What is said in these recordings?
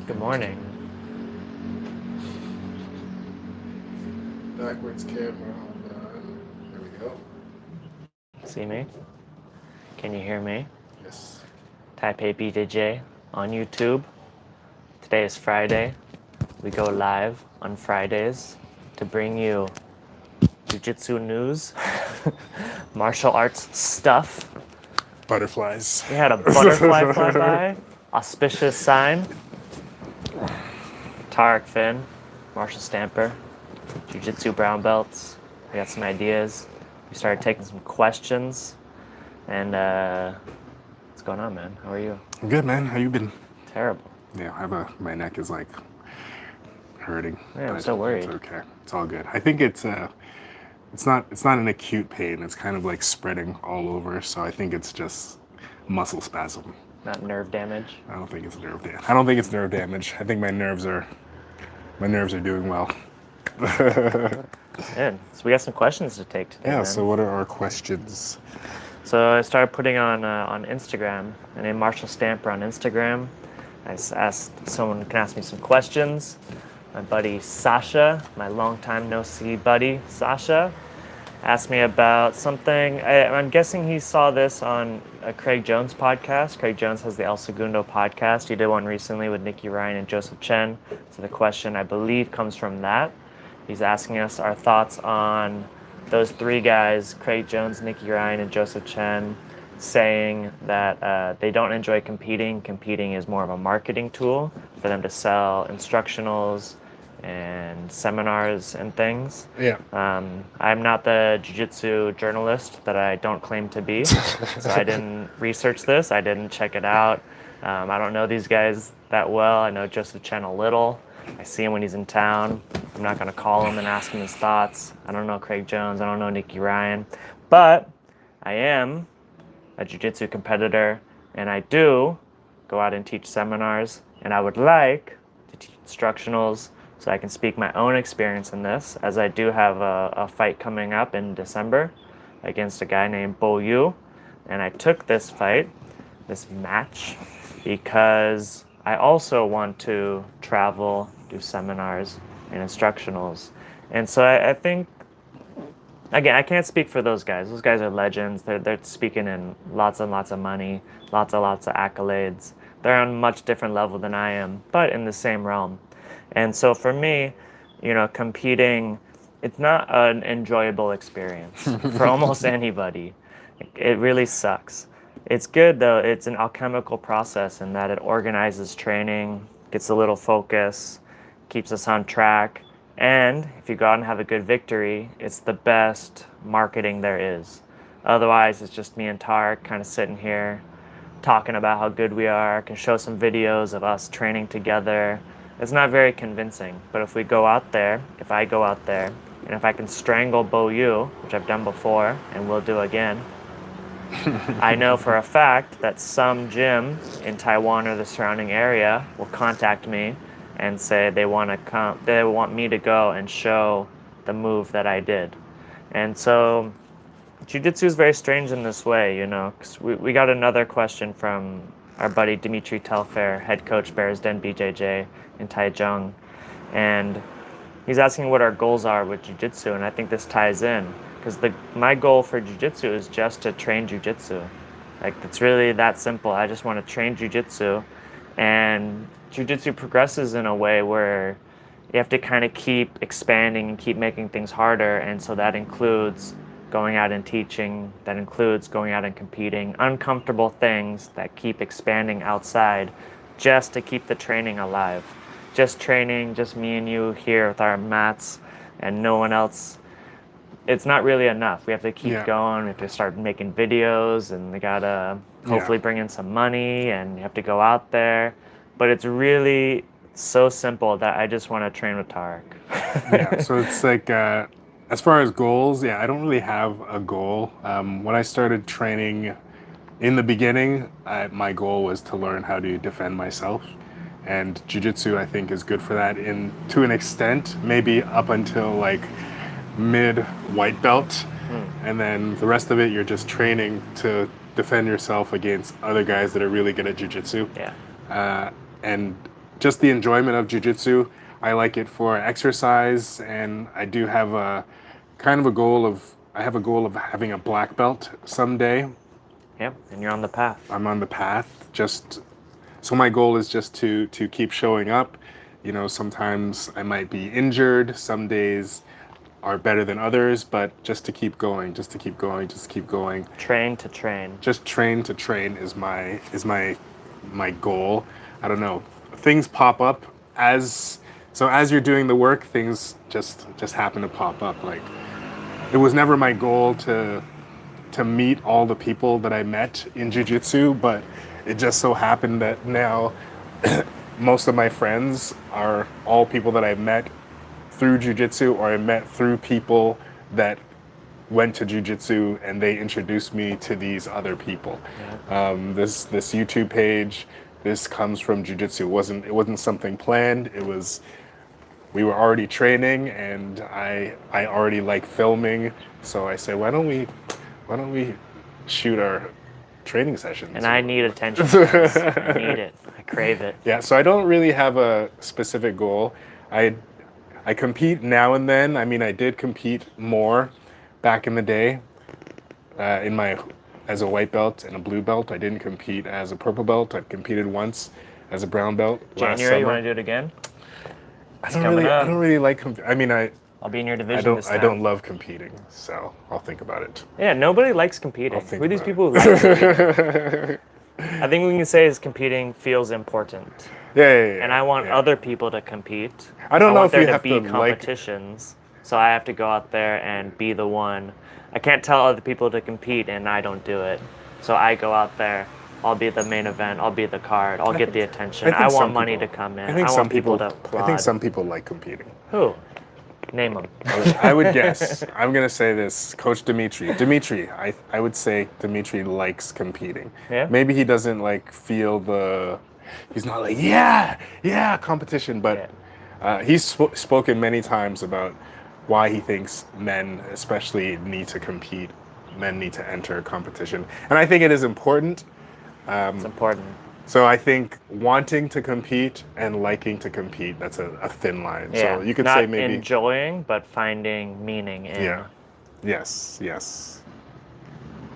Good morning. Backwards camera on. Here we go. See me? Can you hear me? Yes. Taipei BJJ on YouTube. Today is Friday. We go live on Fridays to bring you jiu-jitsu news, martial arts stuff. Butterflies. We had a butterfly fly by. Auspicious sign. Tarek Finn, Marshall Stamper, jiu-jitsu brown belts. We got some ideas. We started taking some questions. And what's going on, man? How are you? I'm good, man. How you been? Terrible. Yeah, my neck is like hurting. Yeah, I'm so worried. It's okay. It's all good. I think it's not an acute pain. It's kind of like spreading all over. So I think it's just muscle spasm. Not nerve damage. I don't think it's nerve damage. I don't think it's nerve damage. I think my nerves are doing well. Good. So we got some questions to take today. Yeah. Man. So what are our questions? So I started putting on Instagram, and in Marshall Stamper on Instagram, I asked someone can ask me some questions. My buddy Sasha, my longtime no-see buddy Sasha, asked me about something. I'm guessing he saw this on a Craig Jones podcast. Craig Jones has the El Segundo podcast. He did one recently with Nicky Ryan and Jozef Chen. So the question, I believe, comes from that. He's asking us our thoughts on those three guys, Craig Jones, Nicky Ryan, and Jozef Chen, saying that they don't enjoy competing. Competing is more of a marketing tool for them to sell instructionals and seminars and things. Yeah. I'm not the jiu-jitsu journalist that I don't claim to be, so I didn't research this. I didn't check it out. I don't know these guys that well. I know Jozef Chen a little. I see him when he's in town. I'm not going to call him and ask him his thoughts. I don't know Craig Jones. I don't know Nicky Ryan. But I am a jiu-jitsu competitor, and I do go out and teach seminars, and I would like to teach instructionals so I can speak my own experience in this, as I do have a fight coming up in December against a guy named Bo Yu. And I took this fight, this match, because I also want to travel, do seminars and instructionals. And so I think, again, I can't speak for those guys. Those guys are legends. They're speaking in lots and lots of money, lots of accolades. They're on a much different level than I am, but in the same realm. And so for me, competing, it's not an enjoyable experience for almost anybody. It really sucks. It's good, though. It's an alchemical process in that it organizes training, gets a little focus, keeps us on track. And if you go out and have a good victory, it's the best marketing there is. Otherwise, it's just me and Tarek kind of sitting here talking about how good we are. I can show some videos of us training together. It's not very convincing. But if I go out there, and if I can strangle Bo Yu, which I've done before and will do again, I know for a fact that some gym in Taiwan or the surrounding area will contact me and say they want me to go and show the move that I did. And so jiu-jitsu is very strange in this way, because we got another question from our buddy Dimitri Telfair, head coach Bears Den BJJ in Taichung. And he's asking what our goals are with jiu-jitsu, and I think this ties in. Because my goal for jiu-jitsu is just to train jiu-jitsu. Like, it's really that simple. I just want to train jiu-jitsu. And jiu-jitsu progresses in a way where you have to kind of keep expanding and keep making things harder. And so that includes going out and teaching. That includes going out and competing. Uncomfortable things that keep expanding outside just to keep the training alive. Just training, just me and you here with our mats and no one else. It's not really enough. We have to keep going. We have to start making videos, and we gotta hopefully bring in some money, and you have to go out there. But it's really so simple that I just want to train with Tarek. Yeah, so it's like, as far as goals, I don't really have a goal. When I started training in the beginning, my goal was to learn how to defend myself. And jiu-jitsu, I think, is good for that to an extent, maybe up until like mid white belt, and then the rest of it you're just training to defend yourself against other guys that are really good at jiu-jitsu. Yeah. And just the enjoyment of jiu-jitsu. I like it for exercise, and I do have a goal of having a black belt someday. Yep, and you're on the path. I'm on the path. So my goal is just to keep showing up. You know, sometimes I might be injured. Some days are better than others, but just to keep going. Train to train. Just train to train is my goal. I don't know. Things pop up as you're doing the work. Things just happen to pop up. Like, it was never my goal to meet all the people that I met in jiu-jitsu, but it just so happened that now most of my friends are all people that I met through jiu-jitsu, or I met through people that went to jiu-jitsu and they introduced me to these other people. Yeah. This YouTube page, this comes from jiu-jitsu. It wasn't something planned. We were already training, and I already like filming, so I said, why don't we shoot our training sessions? And I need attention. I need it. I crave it. Yeah, so I don't really have a specific goal. I compete now and then. I mean, I did compete more back in the day as a white belt and a blue belt. I didn't compete as a purple belt. I competed once as a brown belt last January, you summer. want to do it again? I don't really like I mean, I'll be in your division this time. I don't love competing, so I'll think about it. Yeah, nobody likes competing. Who are these people who like competing? I think we can say is competing feels important. Yeah. And I want other people to compete. I don't know if you have to to competitions. So I have to go out there and be the one. I can't tell other people to compete and I don't do it. So I go out there. I'll be the main event. I'll be the card. I'll get the attention. I want money to come in. I want people to applaud. I think some people like competing. Who? Name them. I would guess. I'm going to say this. Coach Dimitri. I would say Dimitri likes competing. Yeah? Maybe he doesn't feel he's not like, yeah, competition. But he's spoken many times about why he thinks men especially need to compete. Men need to enter competition. And I think it is important. It's important. So I think wanting to compete and liking to compete, that's a thin line. Yeah. So you could Not say maybe enjoying, but finding meaning in. Yeah. Yes.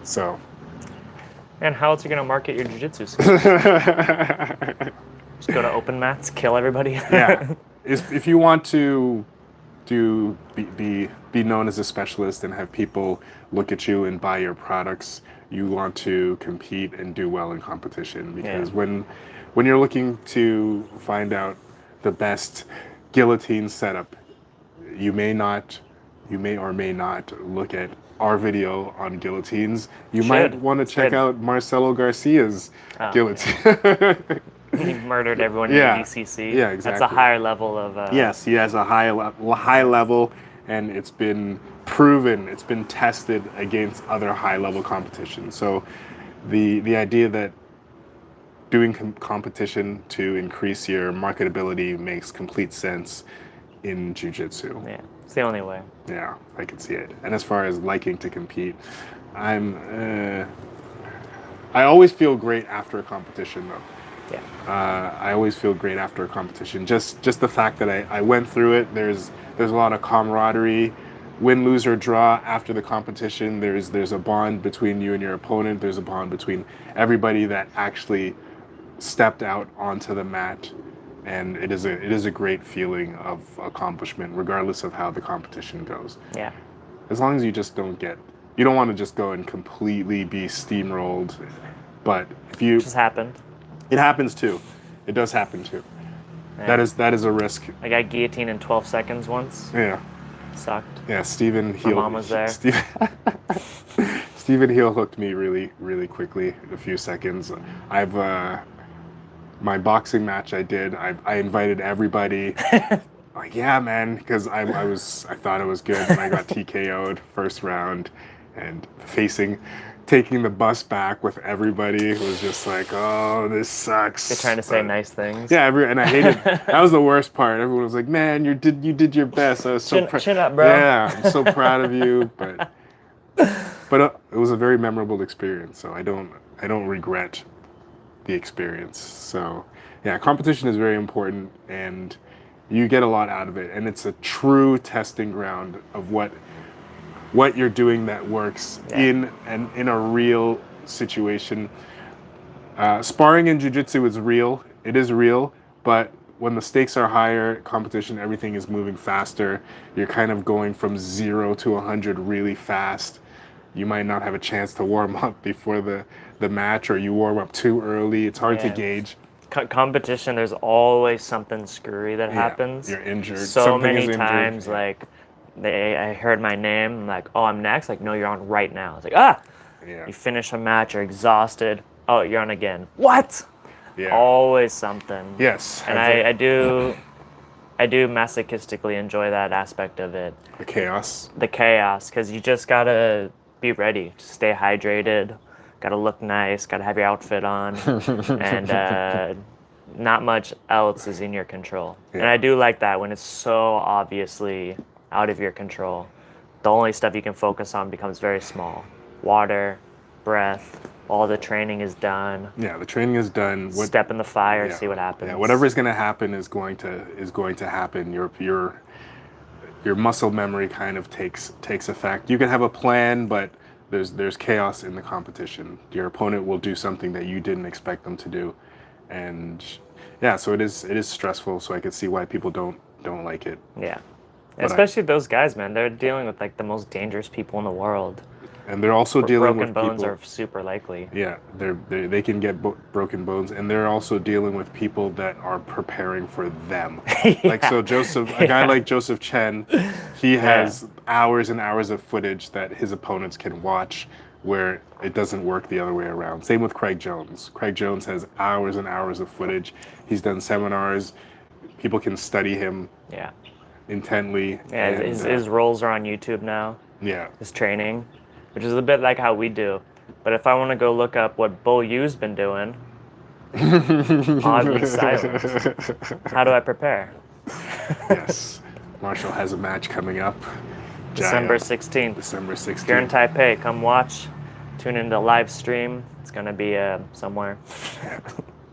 So. And how else are you going to market your jiu-jitsu skills? Just go to open mats, kill everybody? Yeah. If you want to be known as a specialist and have people look at you and buy your products, you want to compete and do well in competition, because when you're looking to find out the best guillotine setup, you may or may not look at our video on guillotines. You might want to check out Marcelo Garcia's guillotine. Yeah. He murdered everyone in the BCC. Yeah, exactly. That's a higher level of... Yes, he has a high level, and it's been proven, it's been tested against other high-level competition. So the idea that doing competition to increase your marketability makes complete sense in jiu-jitsu. Yeah, it's the only way. Yeah, I can see it. And as far as liking to compete, I always feel great after a competition, though. Yeah. I always feel great after a competition. Just the fact that I went through it. There's a lot of camaraderie. Win, lose, or draw after the competition, there's a bond between you and your opponent. There's a bond between everybody that actually stepped out onto the mat, and it is a great feeling of accomplishment, regardless of how the competition goes. Yeah. As long as you just you don't want to just go and completely be steamrolled, but if you... It just happened. It happens too. It does happen too. Yeah. That is a risk. I got guillotined in 12 seconds once. Yeah. It sucked. Yeah, Stephen Heel. My mom was there. Stephen Heel hooked me really, really quickly in a few seconds. My boxing match I did, I invited everybody. Like, yeah, man, because I thought it was good, and I got TKO'd first round, and taking the bus back with everybody was just like, oh, this sucks. They're trying to say nice things. Yeah, and I hated. That was the worst part. Everyone was like, man, you did your best. I was so chin up, bro. Yeah, I'm so proud of you. But it was a very memorable experience. So I don't regret the experience. So Yeah, competition is very important, and you get a lot out of it, and it's a true testing ground of what you're doing that works in a real situation. Sparring in jiu-jitsu is real. It is real, but when the stakes are higher, competition, everything is moving faster. You're kind of going from 0 to 100 really fast. You might not have a chance to warm up before the match, or you warm up too early. It's hard to gauge. Competition, there's always something screwy that happens. You're injured. So Something many is injured. times, like, I heard my name, I'm like, oh, I'm next. Like, no, you're on right now. It's like, ah! Yeah. You finish a match, you're exhausted. Oh, you're on again. What? Yeah. Always something. Yes. And I do masochistically enjoy that aspect of it. The chaos. The chaos, because you just gotta be ready. Stay hydrated. Gotta look nice. Gotta have your outfit on. And not much else is in your control. Yeah. And I do like that when it's so obviously out of your control. The only stuff you can focus on becomes very small. Water, breath, all the training is done. Yeah, the training is done. Step in the fire, see what happens. Yeah, whatever is going to happen is going to happen. Your muscle memory kind of takes effect. You can have a plan, but there's chaos in the competition. Your opponent will do something that you didn't expect them to do, and yeah, so it is stressful. So I could see why people don't like it. Yeah, especially those guys, man. They're dealing with like the most dangerous people in the world. And they're also dealing with broken bones people, are super likely. Yeah, they can get broken bones, and they're also dealing with people that are preparing for them. Like so, a guy like Jozef Chen, he has hours and hours of footage that his opponents can watch, where it doesn't work the other way around. Same with Craig Jones. Craig Jones has hours and hours of footage. He's done seminars. People can study him. Intently. Yeah, and, his roles are on YouTube now. Yeah. His training. Which is a bit like how we do. But if I want to go look up what Bo Yu's been doing, oddly silent. How do I prepare? Yes. Marshall has a match coming up. December 16th. December 16th. If you're in Taipei, come watch. Tune into the live stream. It's going to be somewhere.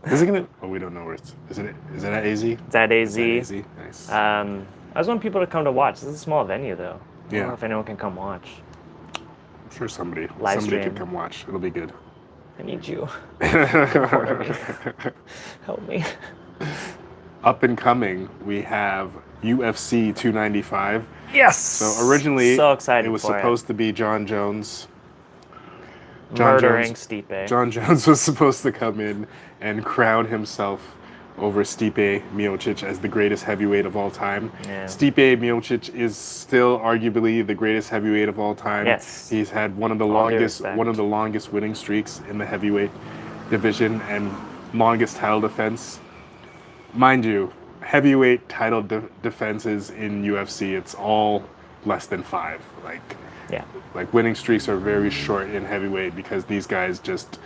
Is it going to... Oh, we don't know where it's... Is it at AZ? It's at AZ. It's at AZ. Nice. I just want people to come to watch. This is a small venue, though. I Yeah. don't know if anyone can come watch. I'm sure somebody stream. can come watch. It'll be good. I need you. Help me. Up and coming, we have UFC 295. Yes. So originally, so excited it was supposed to be Jon Jones. Murdering Stipe. Jon Jones was supposed to come in and crown himself over Stipe Miocic as the greatest heavyweight of all time. Yeah. Stipe Miocic is still arguably the greatest heavyweight of all time. Yes. He's had one of the longest winning streaks in the heavyweight division and longest title defense. Mind you, heavyweight title defenses in UFC, it's all less than 5. Like winning streaks are very short in heavyweight because these guys just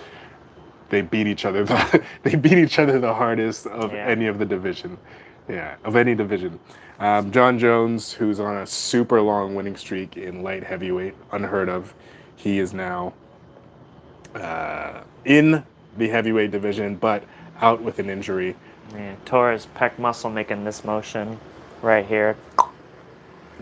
they beat each other the hardest of any of the division. Yeah, of any division. Jon Jones, who's on a super long winning streak in light heavyweight, unheard of. He is now in the heavyweight division, but out with an injury. Yeah, tore his pec muscle making this motion right here.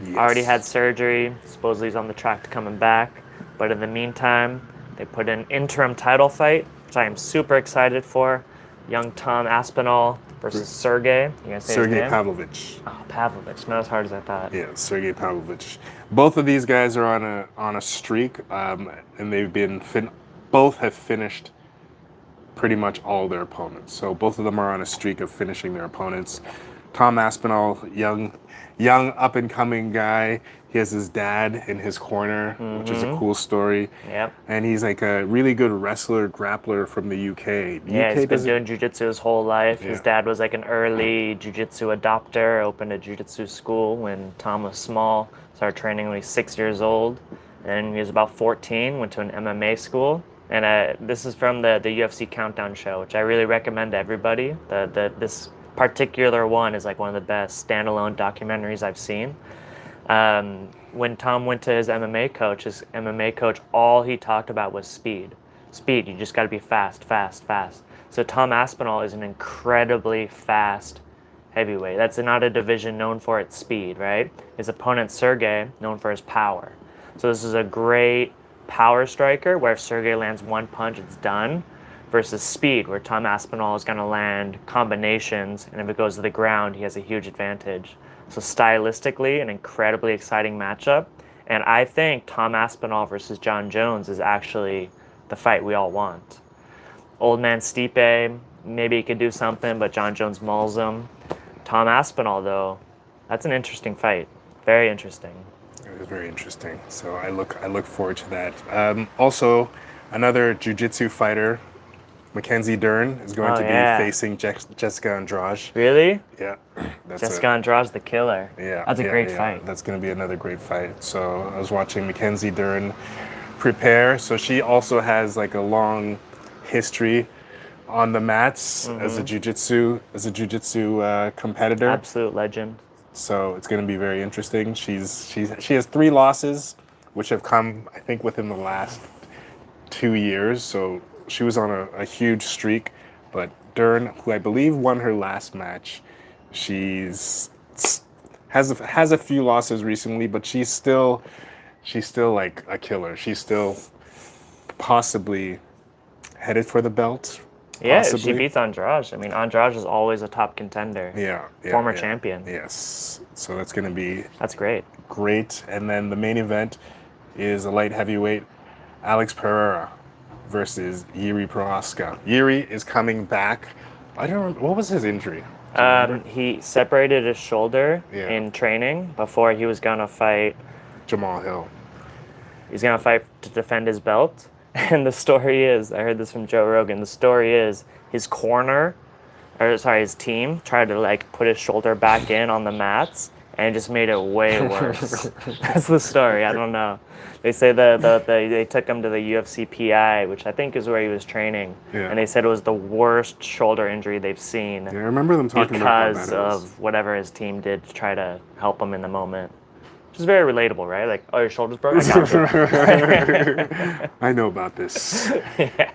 Yes. Already had surgery. Supposedly he's on the track to coming back. But in the meantime, they put an interim title fight, which I am super excited for. Young Tom Aspinall versus Sergei. You gonna say Sergei his name? Pavlovich. Oh, Pavlovich. Not as hard as I thought. Yeah, Sergei Pavlovich. Both of these guys are on a streak, and they've been both have finished pretty much all their opponents. So both of them are on a streak of finishing their opponents. Tom Aspinall, young up and coming guy. He has his dad in his corner, which is a cool story. Yep. And he's like a really good wrestler, grappler from the UK. Yeah, he's been doing jiu-jitsu his whole life. Yeah. His dad was like an early jiu-jitsu adopter, opened a jiu-jitsu school when Tom was small, started training when he was 6 years old. And he was about 14, went to an MMA school. And this is from the UFC Countdown show, which I really recommend to everybody. This particular one is like one of the best standalone documentaries I've seen. When Tom went to his MMA coach, all he talked about was speed. Speed, you just got to be fast, fast, fast. So Tom Aspinall is an incredibly fast heavyweight. That's not a division known for its speed, right? His opponent, Sergei, known for his power. So this is a great power striker where if Sergei lands one punch, it's done, versus speed, where Tom Aspinall is going to land combinations, and if it goes to the ground, he has a huge advantage. So stylistically, an incredibly exciting matchup. And I think Tom Aspinall versus Jon Jones is actually the fight we all want. Old man Stipe, maybe he could do something, but Jon Jones mauls him. Tom Aspinall, though, that's an interesting fight. Very interesting. It was very interesting. So I look forward to that. Also, another jiu-jitsu fighter, Mackenzie Dern, is going to be facing Jéssica Andrade. Really? Yeah. Jéssica Andrade's the killer. Yeah. That's a great fight. That's going to be another great fight. So I was watching Mackenzie Dern prepare. So she also has like a long history on the mats as a jiu-jitsu competitor. Absolute legend. So it's going to be very interesting. She has 3 losses, which have come, I think, within the last 2 years. So she was on a huge streak. But Dern, who I believe won her last match, has a few losses recently, but she's still like a killer. She's still possibly headed for the belt. Yeah, possibly. if she beats Andrade. I mean, Andrade is always a top contender. Yeah. Former champion. Yes. So that's going to be... That's great. Great. And then the main event is a light heavyweight, Alex Pereira versus Jiří Procházka. Jiří is coming back. I don't remember. What was his injury? He separated his shoulder in training before he was going to fight Jamal Hill. He's going to fight to defend his belt. And the story is, I heard this from Joe Rogan, the story is his team tried to like put his shoulder back in on the mats and it just made it way worse. That's the story. I don't know. They say they took him to the UFC PI, which I think is where he was training. Yeah. And they said it was the worst shoulder injury they've seen. Yeah, I remember them talking about that. Because of whatever his team did to try to help him in the moment. Which is very relatable, right? Like, oh, your shoulder's broken? I got you. I know about this. Yeah.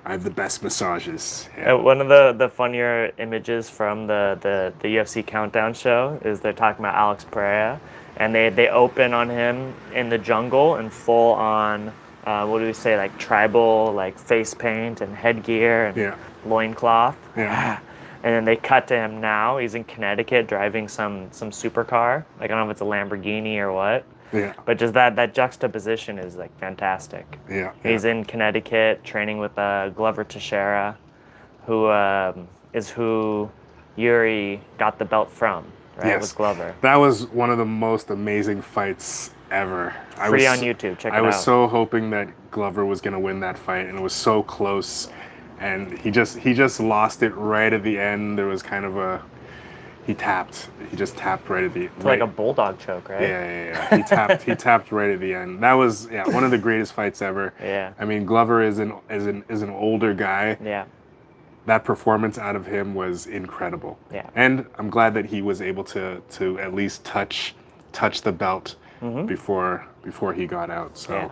I have the best massages. Yeah. One of the funnier images from the UFC Countdown show is they're talking about Alex Pereira, and they open on him in the jungle in full on, what do we say, like tribal, like face paint and headgear and loincloth. Yeah. And then they cut to him now. He's in Connecticut driving some supercar. Like, I don't know if it's a Lamborghini or what. Yeah. But just that juxtaposition is like fantastic. Yeah. He's in Connecticut training with Glover Teixeira, who is who Jiří got the belt from, right? Yes. With Glover. That was one of the most amazing fights ever. Free on YouTube. Check it out. I was so hoping that Glover was going to win that fight, and it was so close. And he just lost it right at the end. There was kind of he just tapped right at the it's like a bulldog choke, right? Yeah. He tapped right at the end. That was one of the greatest fights ever. Yeah. I mean, Glover is an older guy. Yeah. That performance out of him was incredible. Yeah. And I'm glad that he was able to at least touch the belt before he got out. So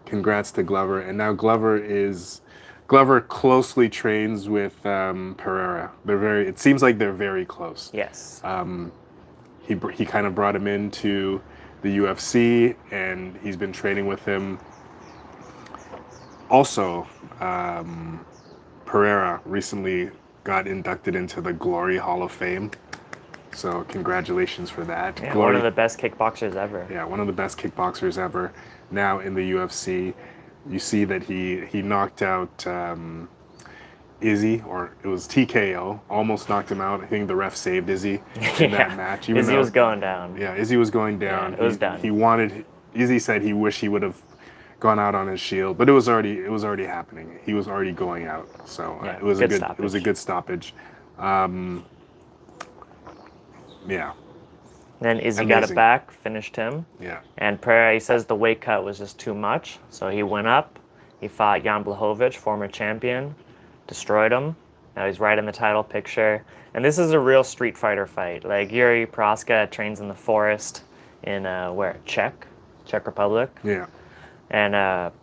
congrats to Glover. And now Glover closely trains with Pereira. It seems like they're very close. Yes. He kind of brought him into the UFC, and he's been training with him. Also, Pereira recently got inducted into the Glory Hall of Fame. So congratulations for that. Yeah, one of the best kickboxers ever. Yeah, one of the best kickboxers ever. Now in the UFC. You see that he knocked out Izzy, or it was TKO, almost knocked him out. I think the ref saved Izzy in that match. Izzy was going down. Yeah, Izzy was going down. Yeah, it was done. Izzy said he wished he would have gone out on his shield, but it was already happening. He was already going out. So it was a good stoppage. Yeah. Then Izzy got it back, finished him. Yeah. And Pereira, he says the weight cut was just too much. So he went up. He fought Jan Blachowicz, former champion, destroyed him. Now he's right in the title picture. And this is a real street fighter fight. Like, Jiří Procházka trains in the forest in, Czech Republic. Yeah. And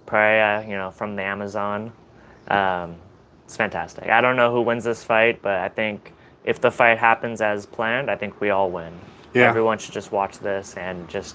Pereira, from the Amazon. It's fantastic. I don't know who wins this fight, but I think if the fight happens as planned, I think we all win. Yeah. Everyone should just watch this and just,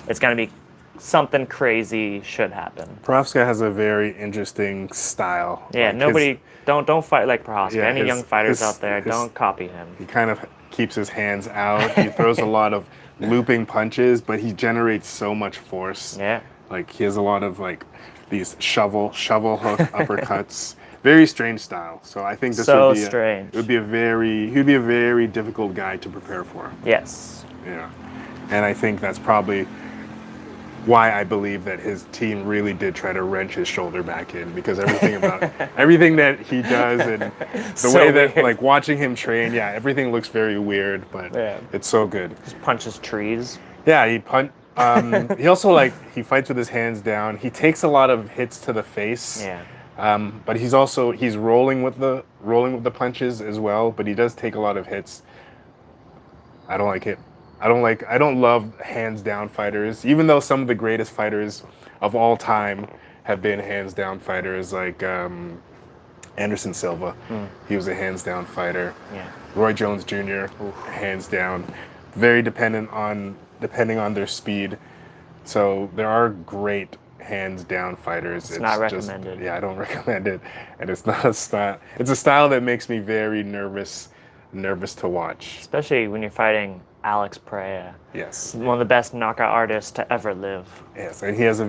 it's going to be something crazy should happen. Procházka has a very interesting style. Yeah, Like don't fight like Procházka. Yeah, Any young fighters out there, don't copy him. He kind of keeps his hands out. He throws a lot of looping punches, but he generates so much force. Yeah. Like he has a lot of like these shovel hook uppercuts. Very strange style. So I think this So would be strange. he'd be a very difficult guy to prepare for. Yes. Yeah. And I think that's probably why I believe that his team really did try to wrench his shoulder back in, because everything that he does and the So way that weird. like watching him train, yeah, everything looks very weird, but Yeah. it's so good. Just punches trees. Yeah, he also he fights with his hands down. He takes a lot of hits to the face. Yeah. But he's rolling with the punches as well, but he does take a lot of hits. I don't like it. I don't love hands down fighters, even though some of the greatest fighters of all time have been hands down fighters, like Anderson Silva. He was a hands down fighter. Yeah. Roy Jones Jr. Hands down. Very depending on their speed. So there are great hands down fighters. It's not recommended. Yeah, I don't recommend it, and it's not a style. It's a style that makes me very nervous to watch. Especially when you're fighting Alex Pereira. Yes. One of the best knockout artists to ever live. Yes, and he's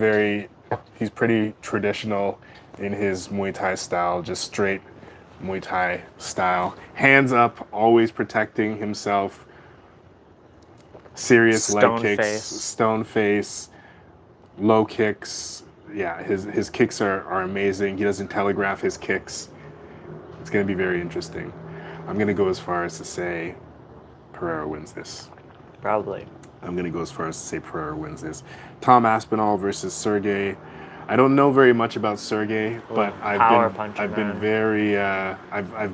pretty traditional in his Muay Thai style, just straight Muay Thai style. Hands up, always protecting himself. Serious leg kicks, stone face, low kicks. Yeah, his kicks are amazing. He doesn't telegraph his kicks. It's going to be very interesting. I'm going to go as far as to say Pereira wins this. Probably. I'm going to go as far as to say Pereira wins this. Tom Aspinall versus Sergei. I don't know very much about Sergei, but I've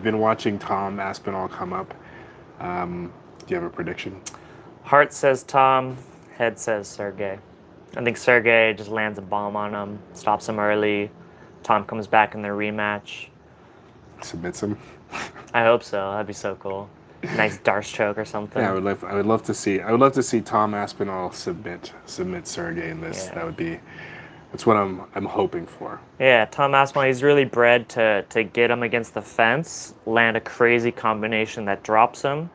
been watching Tom Aspinall come up. Do you have a prediction? Heart says Tom, head says Sergei. I think Sergei just lands a bomb on him, stops him early. Tom comes back in the rematch. Submits him. I hope so. That'd be so cool. Nice Darce choke or something. Yeah, I would love to see Tom Aspinall submit Sergei in this. Yeah. That's what I'm hoping for. Yeah, Tom Aspinall, he's really bred to get him against the fence, land a crazy combination that drops him,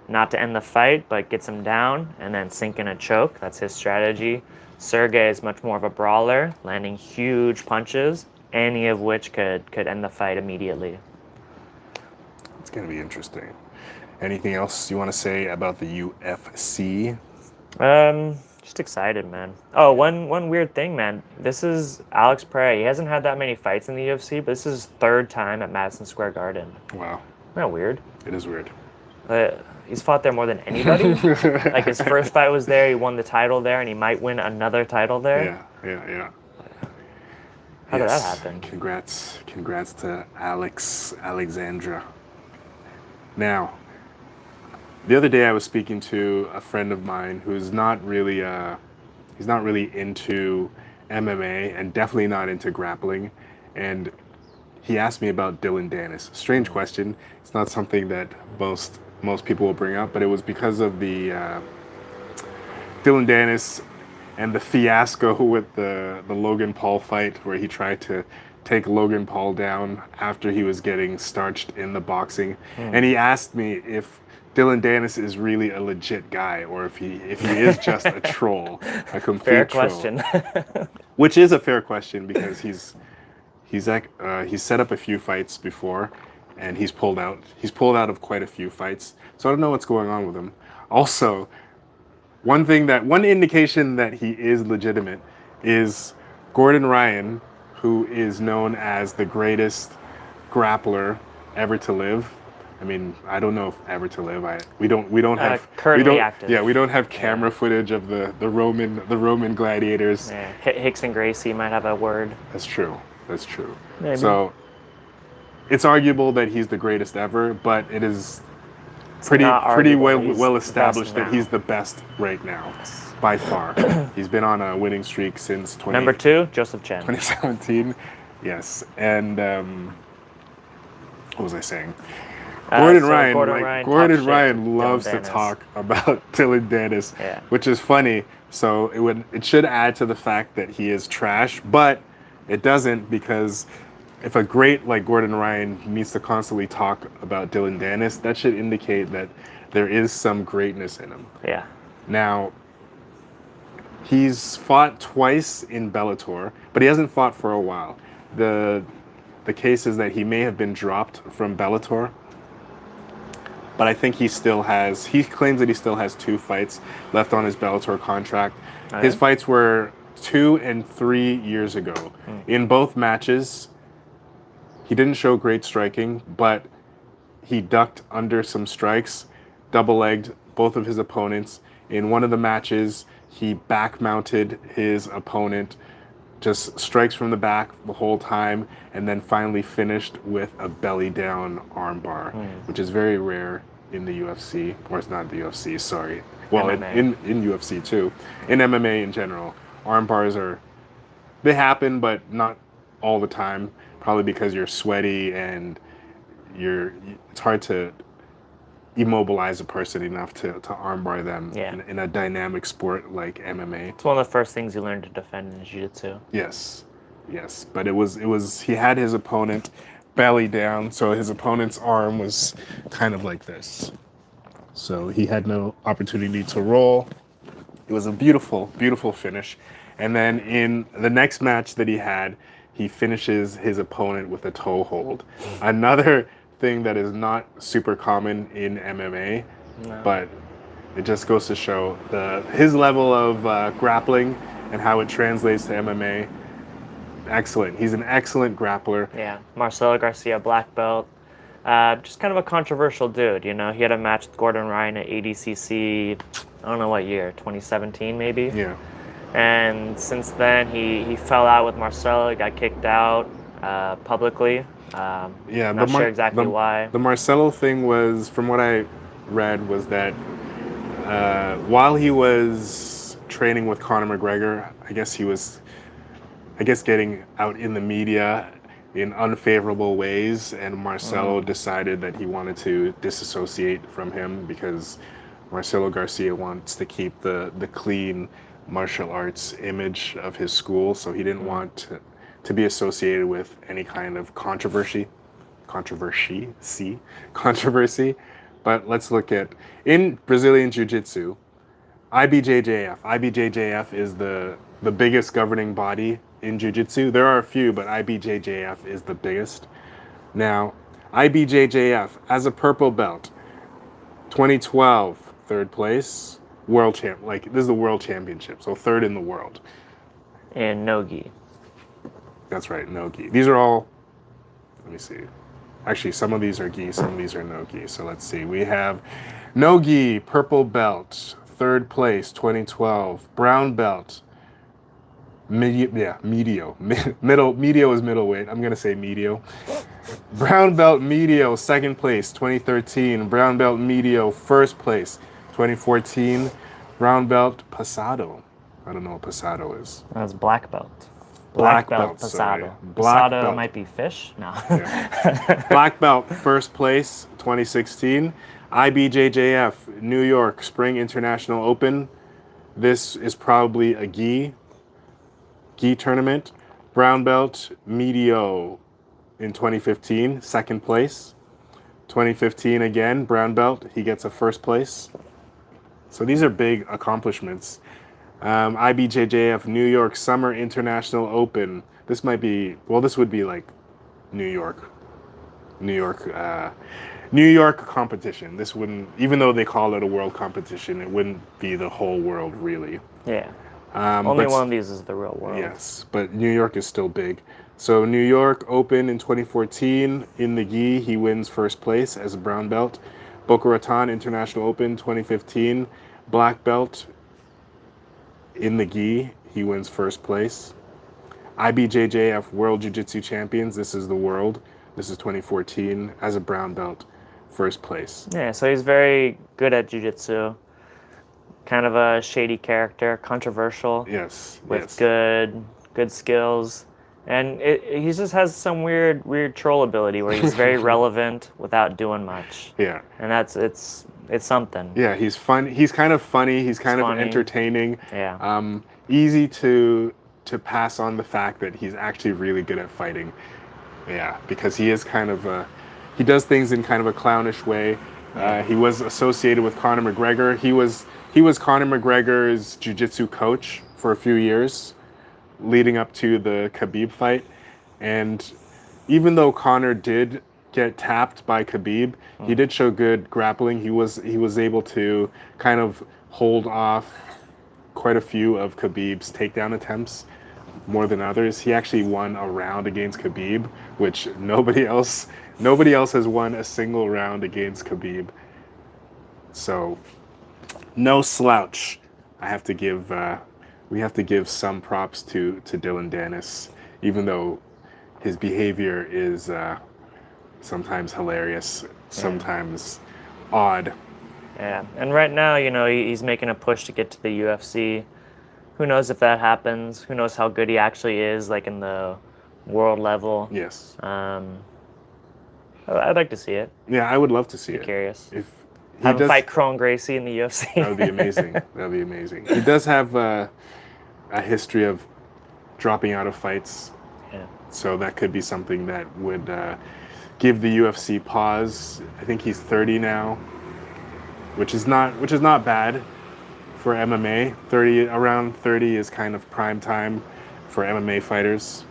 not to end the fight, but gets him down, and then sink in a choke. That's his strategy. Sergei is much more of a brawler, landing huge punches, any of which could end the fight immediately. It's going to be interesting. Anything else you want to say about the UFC? Just excited, man. Oh, one weird thing, man. This is Alex Pereira. He hasn't had that many fights in the UFC, but this is his third time at Madison Square Garden. Wow. Isn't that weird? It is weird. He's fought there more than anybody. Like his first fight was there, he won the title there, and he might win another title there. Yeah. How did that happen? Congrats to Alexandra. Now, the other day I was speaking to a friend of mine who's not really into MMA and definitely not into grappling, and he asked me about Dillon Danis. Strange question. It's not something that most people will bring up, but it was because of the Dillon Danis and the fiasco with the Logan Paul fight, where he tried to take Logan Paul down after he was getting starched in the boxing. And he asked me if Dillon Danis is really a legit guy, or if he is just a troll, a complete Fair troll. question. Which is a fair question, because he's set up a few fights before, and he's pulled out of quite a few fights. So I don't know what's going on with him. Also, one indication that he is legitimate is Gordon Ryan, who is known as the greatest grappler ever to live. I mean, I don't know if ever to live. We don't have currently active. Yeah, we don't have camera footage of the Roman gladiators. Yeah. Hicks and Gracie might have a word. That's true. Maybe. So it's arguable that he's the greatest ever, but it is pretty well established that he's the best right now, by far. He's been on a winning streak since Number 2, Jozef Chen. 2017. Yes, and what was I saying? Gordon Ryan talks Ryan loves shit to Danis. talk about Dillon Danis, Yeah. which is funny. So it should add to the fact that he is trash, but it doesn't, because if a great like Gordon Ryan needs to constantly talk about Dillon Danis, that should indicate that there is some greatness in him. Yeah. Now, he's fought twice in Bellator, but he hasn't fought for a while. The case is that he may have been dropped from Bellator, but I think he claims that he still has 2 fights left on his Bellator contract. Okay. His fights were 2 and 3 years ago. In both matches, he didn't show great striking, but he ducked under some strikes, double-legged both of his opponents. In one of the matches, he back-mounted his opponent, just strikes from the back the whole time, and then finally finished with a belly-down armbar, which is very rare in the UFC, or it's not the UFC, sorry. Well, MMA. in UFC too. In MMA in general, arm bars they happen, but not all the time, probably because you're sweaty and it's hard to immobilize a person enough to armbar them in a dynamic sport like MMA. It's one of the first things you learn to defend in jiu-jitsu. Yes, but it was he had his opponent belly down, so his opponent's arm was kind of like this. So he had no opportunity to roll. It was a beautiful, beautiful finish. And then in the next match that he had, he finishes his opponent with a toe hold. Another thing that is not super common in MMA, but it just goes to show his level of grappling and how it translates to MMA. Excellent. He's an excellent grappler. Yeah, Marcelo Garcia, black belt. Just kind of a controversial dude, you know. He had a match with Gordon Ryan at ADCC, I don't know what year, 2017 maybe? Yeah. And since then, he fell out with Marcelo, got kicked out publicly. Not sure exactly why. The Marcelo thing was, from what I read, was that while he was training with Conor McGregor, I guess getting out in the media in unfavorable ways, and Marcelo decided that he wanted to disassociate from him because Marcelo Garcia wants to keep the clean martial arts image of his school, so he didn't want to be associated with any kind of controversy. But let's look at, in Brazilian Jiu-Jitsu, IBJJF. IBJJF is the biggest governing body in Jiu-Jitsu. There are a few, but IBJJF is the biggest. Now, IBJJF, as a purple belt, 2012, 3rd place, world champ. Like, this is the world championship, so 3rd in the world. And no gi. That's right, no gi. These are all, let me see. Actually, some of these are gi, some of these are no gi. So let's see. We have no gi, purple belt, 3rd place, 2012. Brown belt, medio. Medio is middleweight. I'm going to say medio. Brown belt medio, 2nd place, 2013. Brown belt medio, 1st place, 2014. Brown belt pasado. I don't know what pasado is. That's black belt. Black belt belt, sorry. pasado. Black Pasado belt. might be fish? No. Yeah. Black belt, 1st place, 2016. IBJJF, New York Spring International Open. This is probably a gi tournament. Brown belt, medio in 2015, 2nd place. 2015 again, brown belt, he gets a 1st place. So these are big accomplishments. IBJJF New York Summer International Open. This would be like New York competition. This wouldn't, even though they call it a world competition, it wouldn't be the whole world really. Yeah. Only one of these is the real world. Yes, but New York is still big. So New York Open in 2014, in the gi, he wins 1st place as a brown belt. Boca Raton International Open 2015, black belt. In the gi, he wins 1st place. IBJJF World Jiu-Jitsu Champions, this is the world. This is 2014, as a brown belt, 1st place. Yeah, so he's very good at jiu-jitsu. Kind of a shady character, controversial. Yes. With good skills. And he just has some weird troll ability where he's very relevant without doing much. Yeah. And it's something. Yeah, he's fun. He's kind of funny. He's kind of funny. entertaining. Yeah. Easy to pass on the fact that he's actually really good at fighting. Yeah, because he is kind of he does things in kind of a clownish way. He was associated with Conor McGregor. He was Conor McGregor's jiu-jitsu coach for a few years, leading up to the Khabib fight. And even though Conor did get tapped by Khabib, he did show good grappling. He was able to kind of hold off quite a few of Khabib's takedown attempts, more than others. He actually won a round against Khabib, which nobody else has won a single round against Khabib. So no slouch. We have to give some props to Dillon Danis, even though his behavior is sometimes hilarious, sometimes odd. Yeah, and right now, he's making a push to get to the UFC. Who knows if that happens? Who knows how good he actually is, like in the world level? Yes. I'd like to see it. Yeah, I would love to see it. Curious. If he have him does, fight Kron Gracie in the UFC. that would be amazing. That would be amazing. He does have a history of dropping out of fights. Yeah. So that could be something that would give the UFC pause. I think he's 30 now, which is not bad for MMA. Around 30 is kind of prime time for MMA fighters,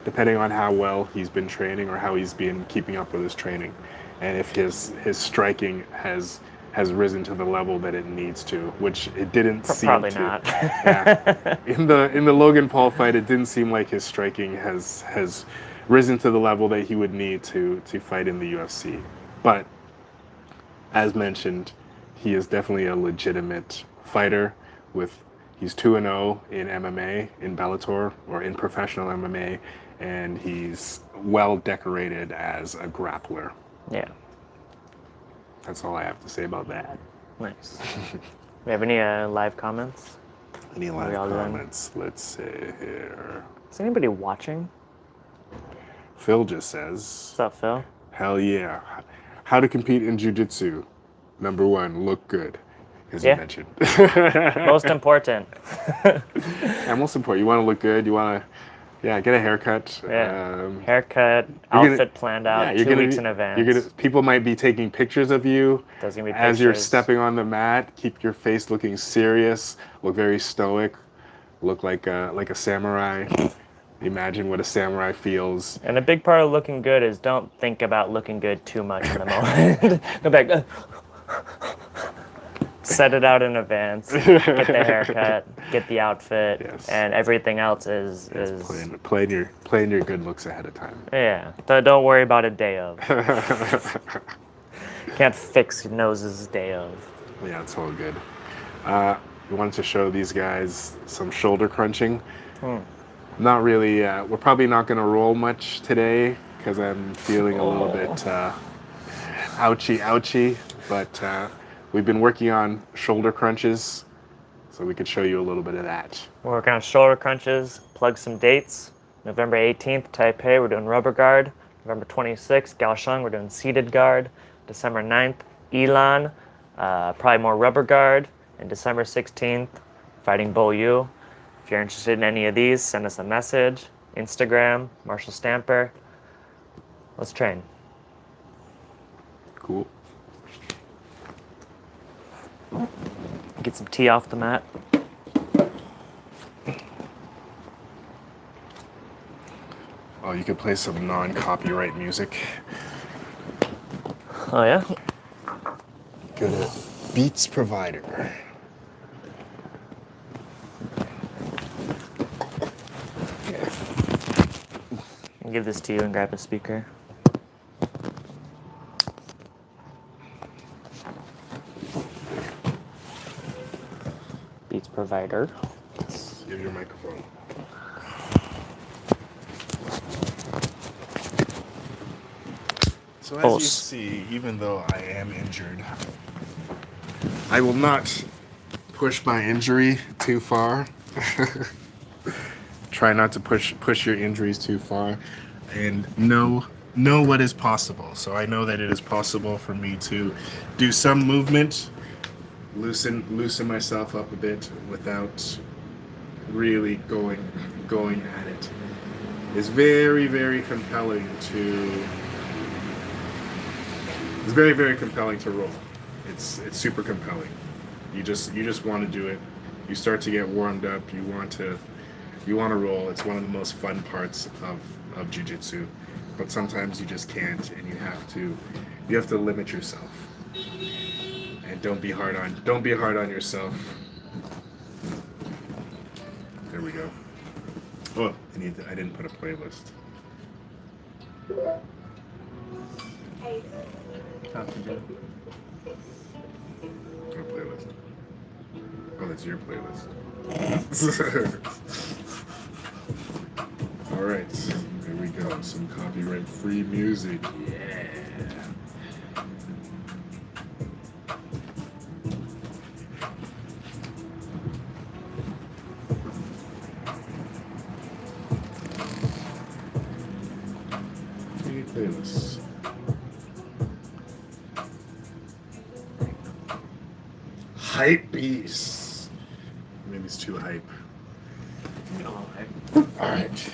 depending on how well he's been training or how he's been keeping up with his training, and if his striking has risen to the level that it needs to, which it didn't seem Probably to. not. Yeah. In the Logan Paul fight, it didn't seem like his striking has risen to the level that he would need to fight in the UFC. But as mentioned, he is definitely a legitimate fighter. He's 2-0 in MMA, in Bellator, or in professional MMA, and he's well decorated as a grappler. Yeah. That's all I have to say about that. Nice. We have any live comments? Any live comments? Let's see here. Is anybody watching? Phil just says, What's up, Phil? hell yeah. How to compete in jiu-jitsu. Number 1, look good. As Yeah. you mentioned. Most important. Yeah, most important. You want to look good. You want to, get a haircut. Yeah. Haircut, outfit planned out 2 weeks in advance. People might be taking pictures of you There's gonna be as you're pictures. stepping on the mat. Keep your face looking serious. Look very stoic. Look like a samurai. Imagine what a samurai feels. And a big part of looking good is don't think about looking good too much in the moment. Go back. Set it out in advance. Get the haircut. Get the outfit. Yes. And everything else is Plan your good looks ahead of time. yeah. Don't worry about a day of. Can't fix noses day of. Yeah, it's all good. We wanted to show these guys some shoulder crunching. Not really. We're probably not going to roll much today because I'm feeling a little bit ouchy. But we've been working on shoulder crunches, so we could show you a little bit of that. We're working on shoulder crunches. Plug some dates. November 18th, Taipei, we're doing rubber guard. November 26th, Kaohsiung, we're doing seated guard. December 9th, Elan, probably more rubber guard. And December 16th, fighting Boyu. If you're interested in any of these, send us a message. Instagram, Marshall Stamper. Let's train. Cool. Get some tea off the mat. Oh, you could play some non-copyright music. Oh, yeah? Go to Beats Provider. I'll give this to you and grab a speaker. Beats Provider. Give your microphone. So as you see, even though I am injured, I will not push my injury too far. Try not to push your injuries too far, and know what is possible. So I know that it is possible for me to do some movement, loosen myself up a bit without really going at it. It's very, very compelling to. It's very, very compelling to roll. It's super compelling. You just want to do it. You start to get warmed up. You want to roll. It's one of the most fun parts of jiu-jitsu. But sometimes you just can't, and you have to limit yourself. And don't be hard on yourself. There we go. Oh, I didn't put a playlist. No playlist. Oh, that's your playlist. All right, here we go. Some copyright-free music. Yeah. Playlists. Hype beast. Maybe it's too hype. All right.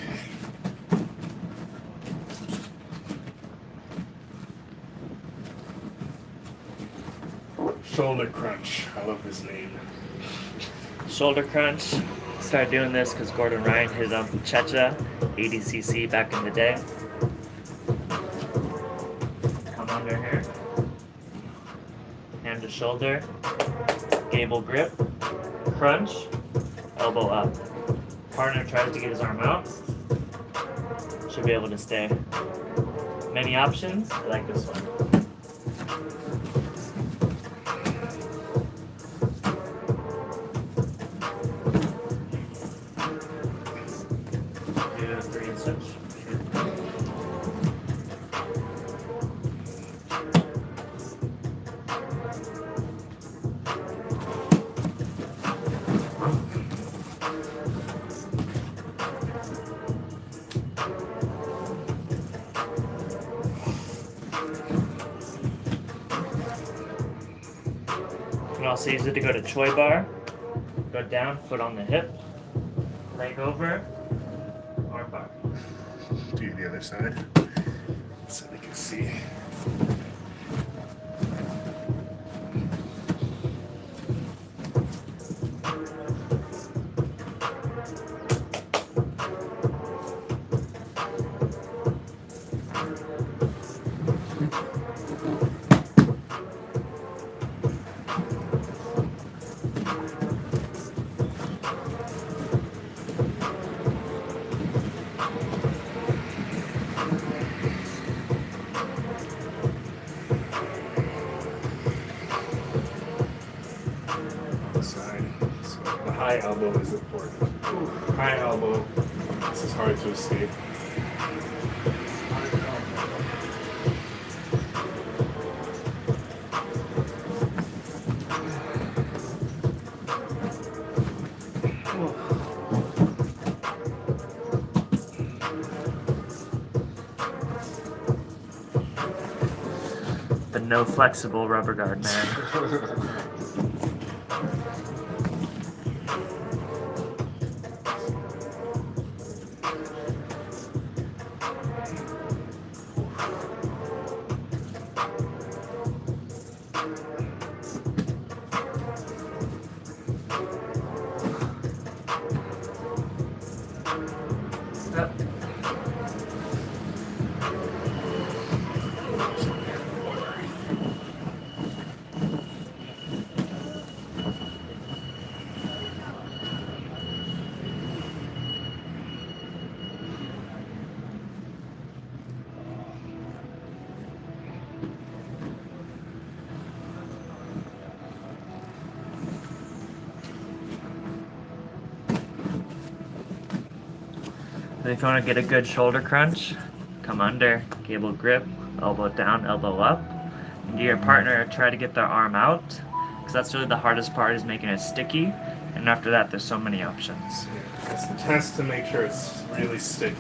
Shoulder crunch. I love his name. Shoulder crunch. Started doing this because Gordon Ryan hit up Checha, 80cc back in the day. Come under here. Hand to shoulder. Gable grip. Crunch. Elbow up. Partner tries to get his arm out. Should be able to stay. Many options. I like this one. 2, 3 and switch. You can also use it to go to Choi bar. Go down, foot on the hip, leg over, arm bar. Do the other side so they can see. High elbow is important. High elbow. This is hard to escape. The no flexible rubber guard, man. And if you want to get a good shoulder crunch, come under, gable grip, elbow down, elbow up. And your partner try to get their arm out, because that's really the hardest part, is making it sticky. And after that, there's so many options. Yeah, it's the test to make sure it's really sticky.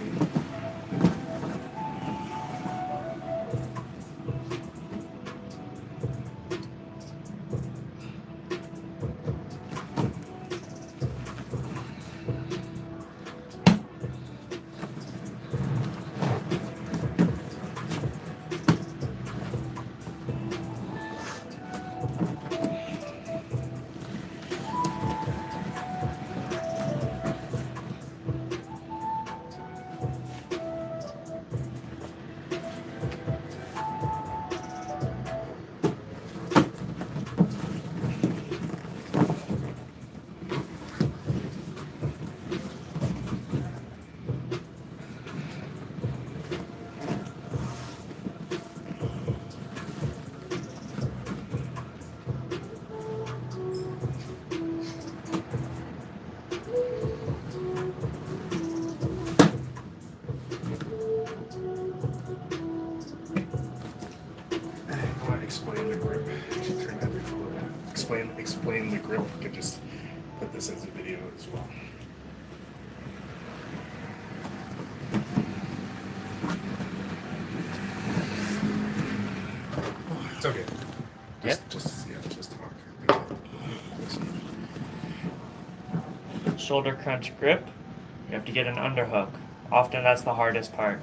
Explain the grip. We could just put this as a video as well. It's okay. Just talk. Shoulder crunch grip. You have to get an underhook. Often that's the hardest part.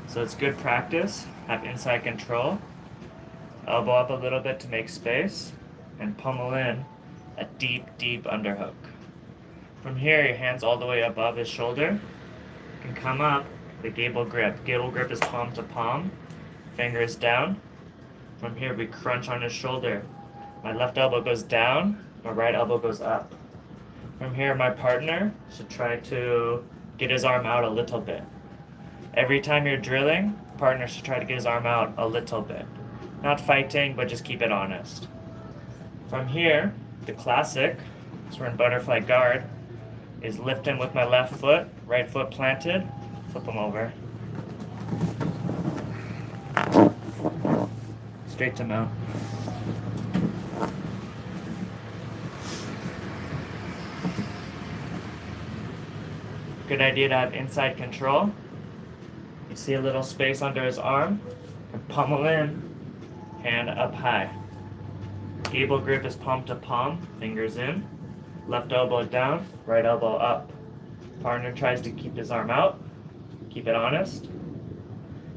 So it's good practice. Have inside control. Elbow up a little bit to make space. And pummel in a deep, deep underhook. From here, your hands all the way above his shoulder. You can come up, the gable grip. Gable grip is palm to palm, fingers down. From here, we crunch on his shoulder. My left elbow goes down, my right elbow goes up. From here, my partner should try to get his arm out a little bit. Every time you're drilling, partner should try to get his arm out a little bit. Not fighting, but just keep it honest. From here, the classic, so we're in butterfly guard, is lift him with my left foot, right foot planted, flip him over. Straight to mount. Good idea to have inside control. You see a little space under his arm, and pummel in, hand up high. Gable grip is palm to palm, fingers in. Left elbow down, right elbow up. Partner tries to keep his arm out. Keep it honest.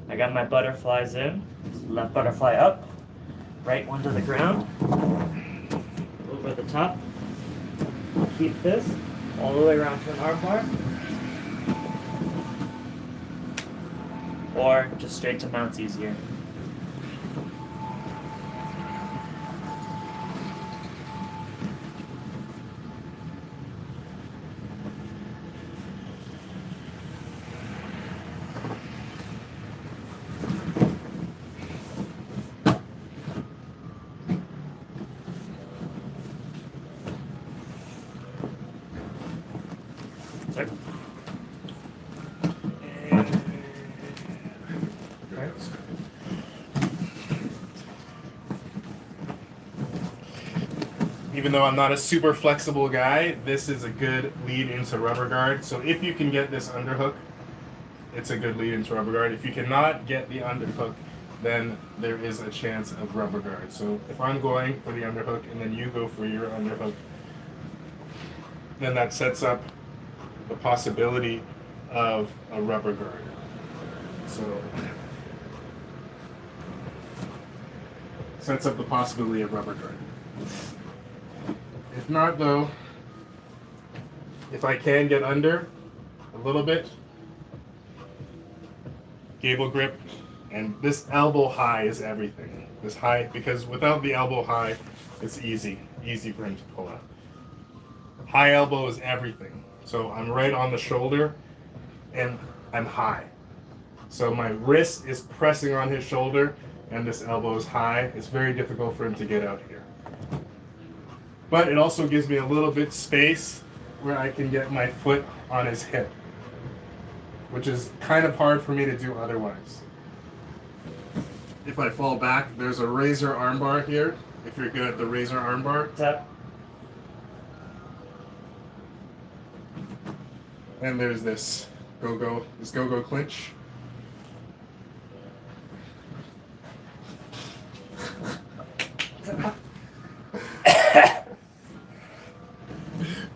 I got my butterflies in. Left butterfly up. Right one to the ground. Over the top. Keep this all the way around to an arm bar. Or just straight to mount's easier. Even though I'm not a super flexible guy, this is a good lead into rubber guard. So if you can get this underhook, it's a good lead into rubber guard. If you cannot get the underhook, then there is a chance of rubber guard. So if I'm going for the underhook and then you go for your underhook, then that sets up the possibility of a rubber guard. So sets up the possibility of rubber guard. If not, though, if I can get under a little bit, gable grip, and this elbow high is everything. This high, because without the elbow high, it's easy for him to pull out. High elbow is everything. So I'm right on the shoulder, and I'm high. So my wrist is pressing on his shoulder, and this elbow is high. It's very difficult for him to get out here. But it also gives me a little bit space where I can get my foot on his hip, which is kind of hard for me to do otherwise. If I fall back, there's a razor armbar here, if you're good at the razor armbar. Tap. And there's this go-go clinch.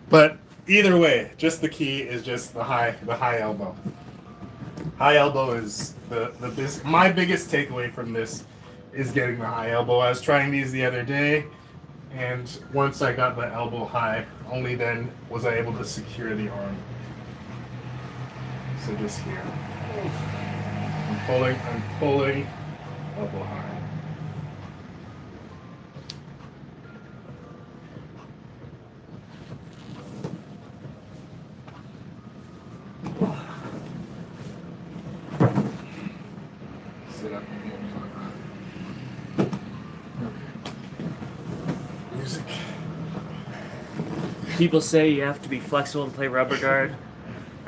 But either way, just the key is just the high elbow. High elbow is my biggest takeaway from this is getting the high elbow. I was trying these the other day, and once I got the elbow high, only then was I able to secure the arm. So just here. I'm pulling, elbow high. Sit up. Music. People say you have to be flexible to play rubber guard.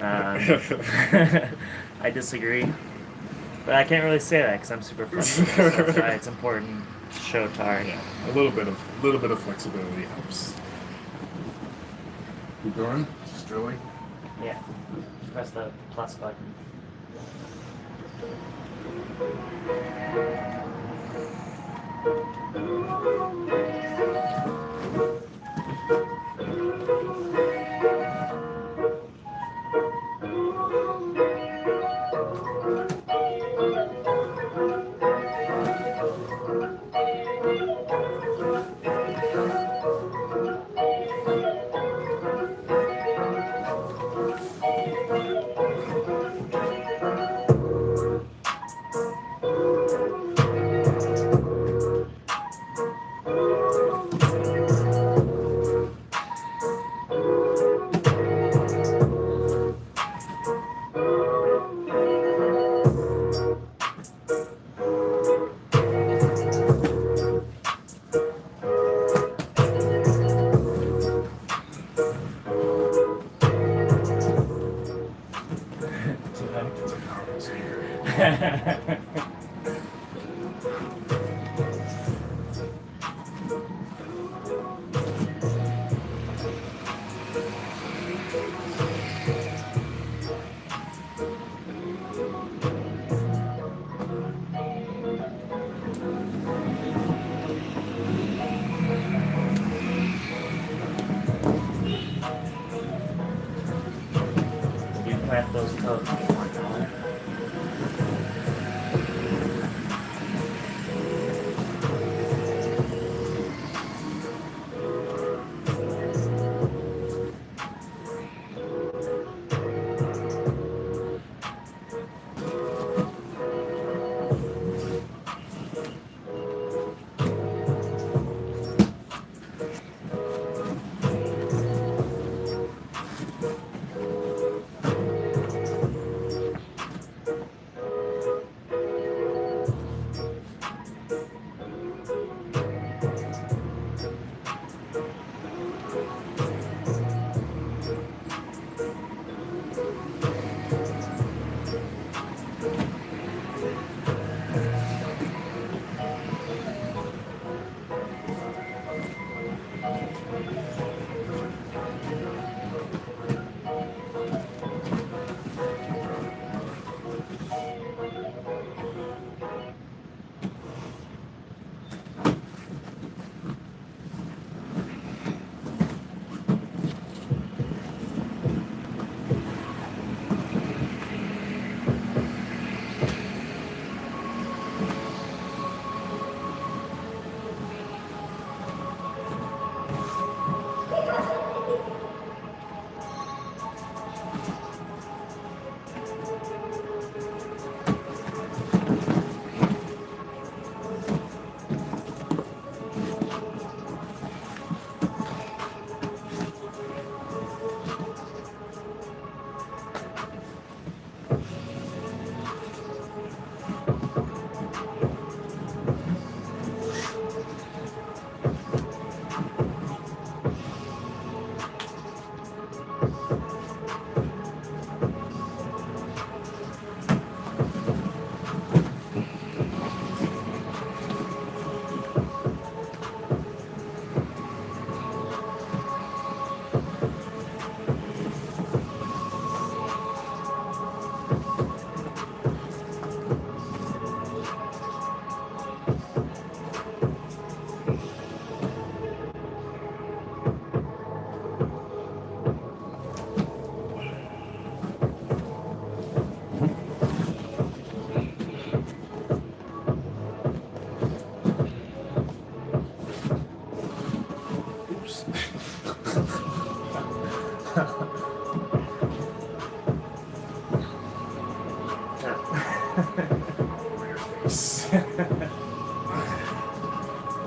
I disagree, but I can't really say that because I'm super flexible. So that's why it's important to show tar. Yeah, a little bit of flexibility helps. Keep going. Just drilling. Yeah. Press the plus button. You plant those toes.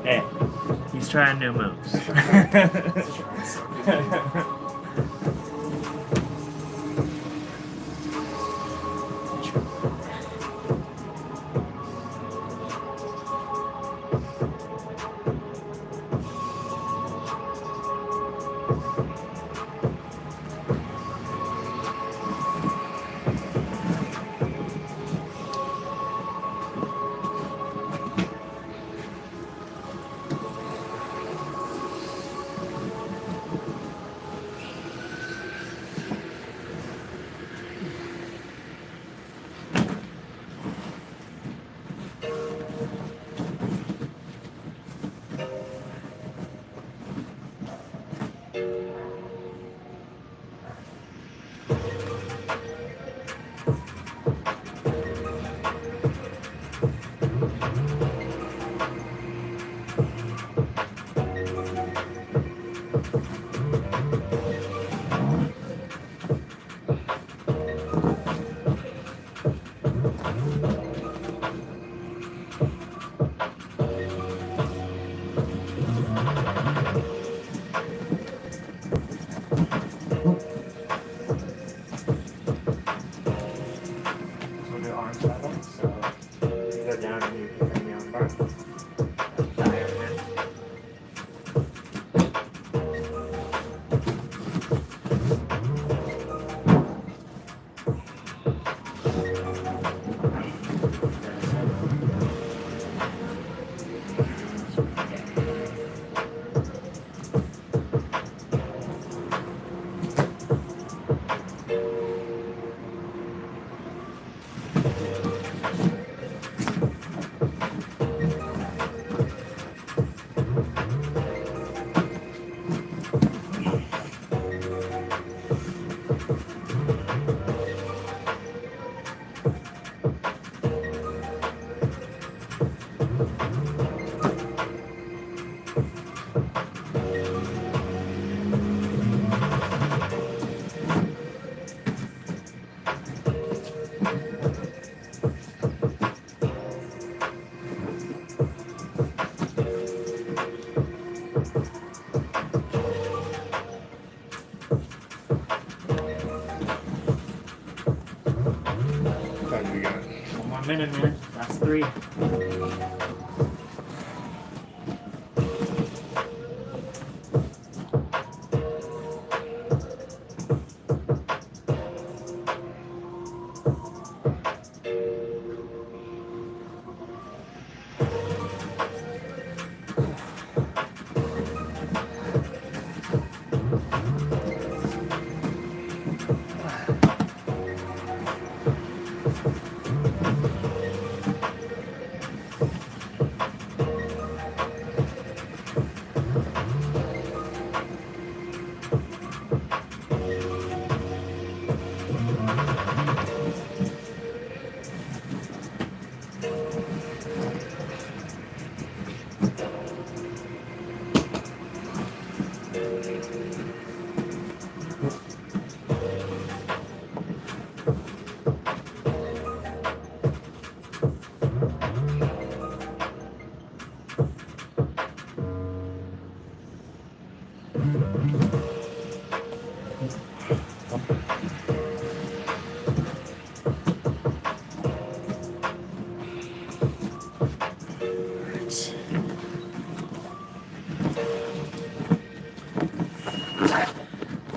Hey, he's trying new moves. Minute, man. That's 3.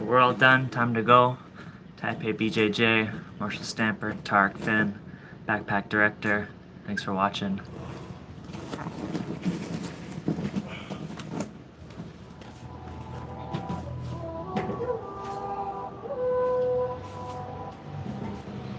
We're all done. Time to go. Taipei BJJ, Marshall Stamper, Tarek Finn, Backpack Director. Thanks for watching.